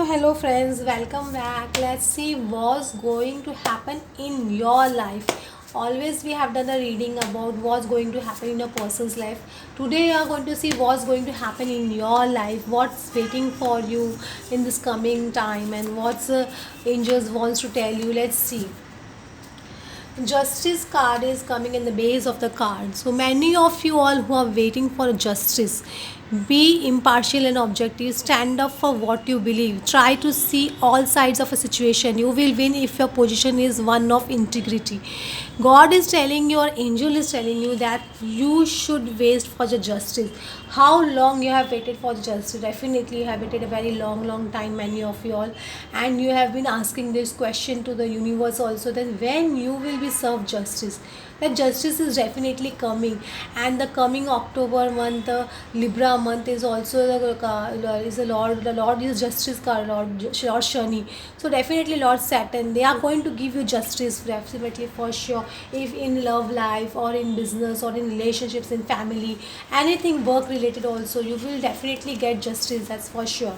Hello friends, welcome back. Let's see what's going to happen in your life. Always we have done a reading about what's going to happen in a person's life. Today we are going to see what's going to happen in your life, what's waiting for you in this coming time, and what's angels wants to tell you. Let's see. Justice card is coming in the base of the card. So many of you all who are waiting for justice, be impartial and objective. Stand up for what you believe. Try to see all sides of a situation. You will win if your position is one of integrity. God is telling you, or angel is telling you, that you should wait for the justice. How long you have waited for the justice? Definitely you have waited a very long time, many of you all, and you have been asking this question to the universe also, that when you will be served justice. That justice is definitely coming, and the coming October month, Libra month, is also is the Lord is justice card, Lord Shani. So definitely Lord Saturn, they are going to give you justice, definitely, for sure. If in love life, or in business, or in relationships, in family, anything work related also, you will definitely get justice, that's for sure.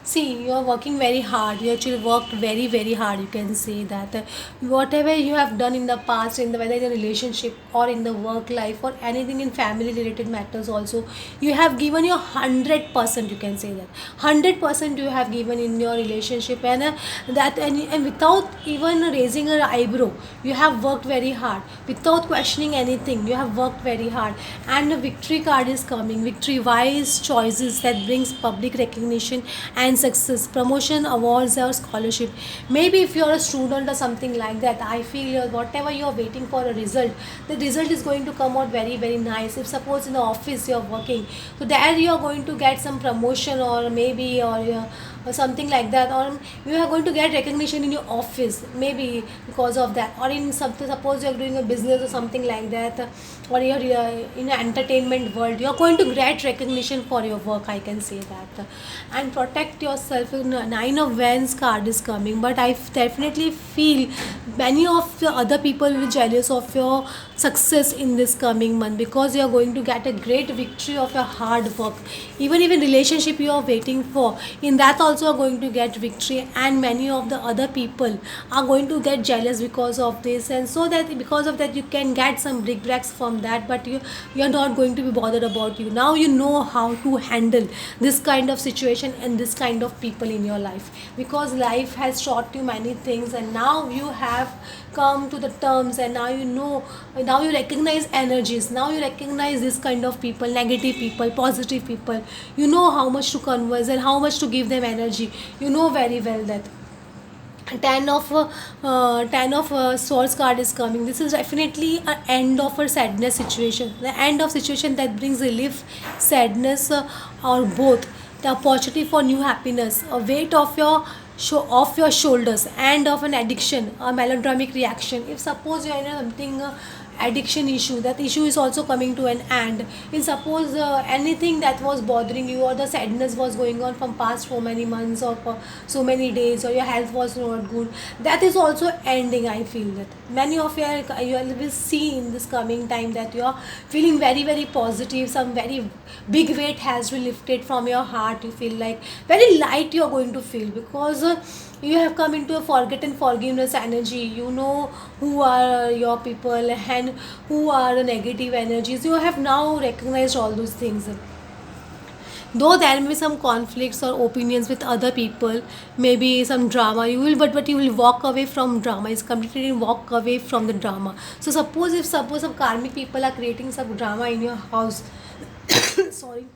See, you are working very hard. You actually worked very hard. You can say that whatever you have done in the past, in the whether in a relationship or in the work life or anything in family related matters, also you have given your 100%. You can say that 100% you have given in your relationship, and and without even raising an eyebrow, you have worked very hard without questioning anything. You have worked very hard, and the victory card is coming. Victory, wise choices that brings public recognition and success, promotion, awards, or scholarship. Maybe if you're a student or something like that, I feel whatever you're waiting for a result, the result is going to come out very nice. If suppose in the office you're working, so there you're going to get some promotion, or maybe, or something like that, or you are going to get recognition in your office, maybe because of that, or in something, suppose you're doing a business or something like that, or you're in an entertainment world, you're going to get recognition for your work, I can say that. And protect yourself. Nine of Wands card is coming, but I definitely feel many of the other people will be jealous of your success in this coming month, because you are going to get a great victory of your hard work. Even relationship you are waiting for, in that also are going to get victory, and many of the other people are going to get jealous because of this, and so that because of that you can get some big breaks from that, but you're not going to be bothered about. You now, you know how to handle this kind of situation and this kind of people in your life, because life has taught you many things, and now you have come to the terms, and now you know, now you recognize energies, now you recognize this kind of people, negative people, positive people. You know how much to converse and how much to give them energy. You know very well that swords card is coming. This is definitely an end of a sadness situation, the end of situation that brings relief, sadness, or both. The opportunity for new happiness, a weight of your off your shoulders, and of an addiction, a melodramatic reaction. If suppose you are in something, addiction issue, that issue is also coming to an end. In suppose anything that was bothering you, or the sadness was going on from past so many months, or for so many days, or your health was not good, that is also ending. I feel that many of you will see in this coming time that you are feeling very positive. Some very big weight has been lifted from your heart. You feel like very light you are going to feel, because you have come into a forget and forgiveness energy. You know who are your people and who are the negative energies. You have now recognized all those things. Though there may be some conflicts or opinions with other people, maybe some drama, you will, but you will walk away from drama. It's completely walk away from the drama. So suppose some karmic people are creating some drama in your house, sorry,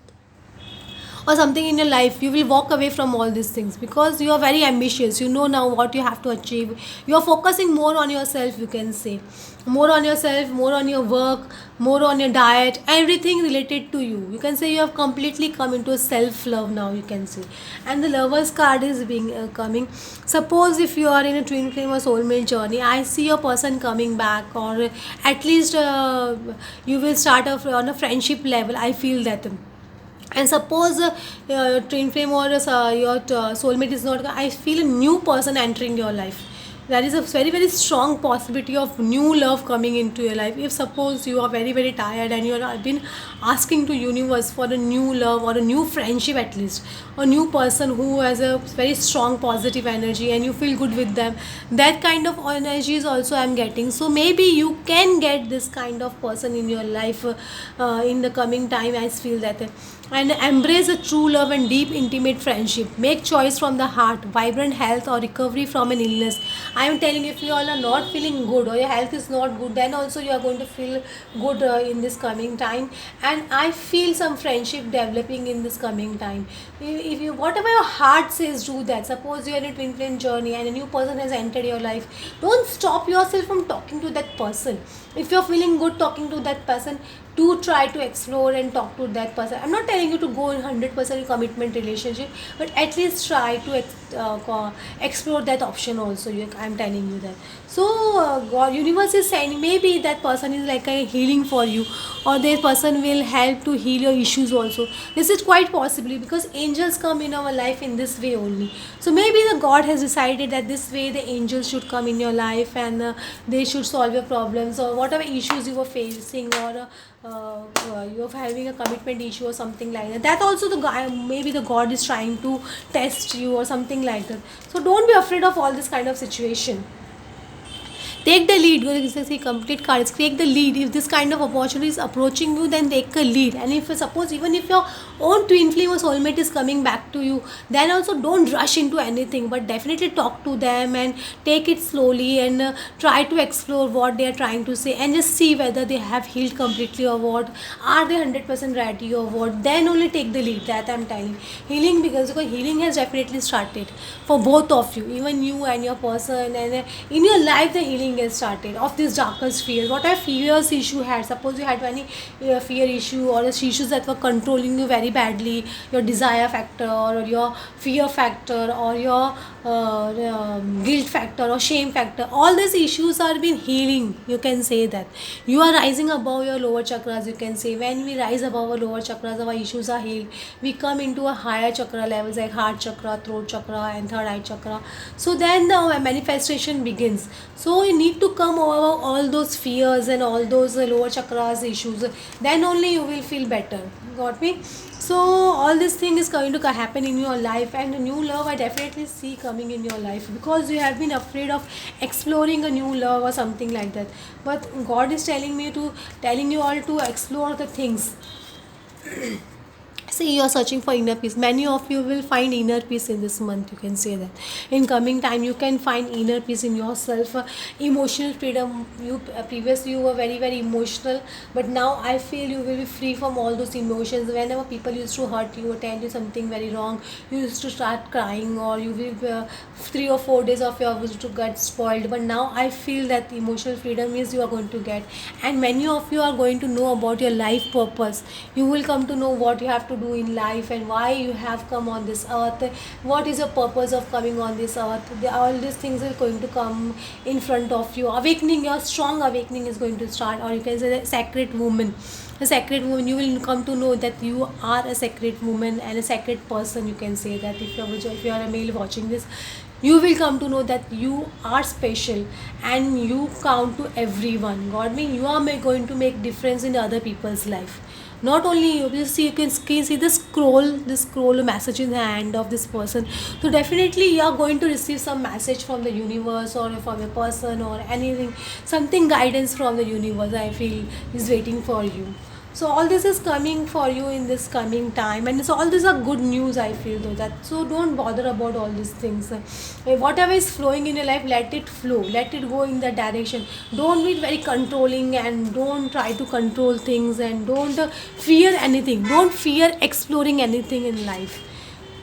or something in your life, you will walk away from all these things, because you are very ambitious. You know now what you have to achieve. You are focusing more on yourself, you can say, more on yourself, more on your work, more on your diet, everything related to you. You can say you have completely come into self love now, you can say. And the lovers card is being coming. Suppose if you are in a twin flame or soulmate journey, I see a person coming back, or at least you will start off on a friendship level, I feel that. And suppose twin flame or your soulmate is not, I feel a new person entering your life. there is a very very strong possibility of new love coming into your life. If suppose you are very very tired and you have been asking to universe for a new love or a new friendship, at least a new person who has a very strong positive energy and you feel good with them, that kind of energy is also I'm getting. So maybe you can get this kind of person in your life in the coming time. I feel that and embrace a true love and deep intimate friendship. Make choice from the heart, vibrant health or recovery from an illness. I am telling you, if you all are not feeling good or your health is not good, then also you are going to feel good in this coming time. And I feel some friendship developing in this coming time. If you whatever your heart says, do that. Suppose you are in a twin flame journey and a new person has entered your life, don't stop yourself from talking to that person. If you're feeling good talking to that person, do try to explore and talk to that person. I'm not telling you to go in 100% commitment relationship, but at least try to explore that option also. I'm telling you that. So God, universe is saying maybe that person is like a healing for you, or that person will help to heal your issues also. This is quite possibly because angels come in our life in this way only. So maybe the God has decided that this way the angels should come in your life, and they should solve your problems or whatever issues you were facing, or you're having a commitment issue or something like that. That also the guy, maybe the God is trying to test you or something like that. So don't be afraid of all this kind of situation. Take the lead. You can say complete cards. Take the lead. If this kind of opportunity is approaching you, then take a lead. And if suppose even if your own twin flame or soulmate is coming back to you, then also don't rush into anything, but definitely talk to them and take it slowly, and try to explore what they are trying to say, and just see whether they have healed completely or what. Are they 100% ready or what? Then only take the lead. That I'm telling. Healing, because healing has definitely started for both of you, even you and your person, and in your life the healing has started of these darkest fears. What are fears issue had? Suppose you had any fear issue or issues that were controlling you very badly, your desire factor or your fear factor or your guilt factor or shame factor, all these issues are been healing. You can say that you are rising above your lower chakras. You can say when we rise above our lower chakras, our issues are healed. We come into a higher chakra levels like heart chakra, throat chakra, and third eye chakra. So then the manifestation begins. So you need to come over all those fears and all those lower chakras issues. Then only you will feel better. Got me? So all this thing is going to happen in your life, and a new love I definitely see coming in your life, because you have been afraid of exploring a new love or something like that. But God is telling you all to explore the things. See, you are searching for inner peace. Many of you will find inner peace in this month. You can say that in coming time you can find inner peace in yourself. Emotional freedom. You previously you were very very emotional, but now I feel you will be free from all those emotions. Whenever people used to hurt you or tell you something very wrong, you used to start crying, or you will 3 or 4 days of your was to get spoiled. But now I feel that emotional freedom is you are going to get, and many of you are going to know about your life purpose. You will come to know what you have to do in life and why you have come on this earth. What is your purpose of coming on this earth? All these things are going to come in front of you. Awakening, your strong awakening is going to start, or you can say the sacred woman. A sacred woman, you will come to know that you are a sacred woman and a sacred person. You can say that if you are a male watching this, you will come to know that you are special and you count to everyone. God mean you are going to make difference in other people's life. Not only you see, you can see this scroll message in the hand of this person. So definitely you are going to receive some message from the universe or from a person or anything, something guidance from the universe I feel is waiting for you. So all this is coming for you in this coming time, and so all these are good news I feel though. That so don't bother about all these things. Whatever is flowing in your life, let it flow, let it go in that direction. Don't be very controlling and don't try to control things, and don't fear anything. Don't fear exploring anything in life.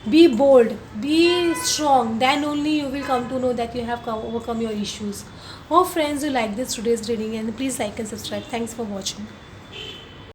Be bold, be strong, then only you will come to know that you have overcome your issues. Oh friends, you like this today's reading, and please like and subscribe. Thanks for watching.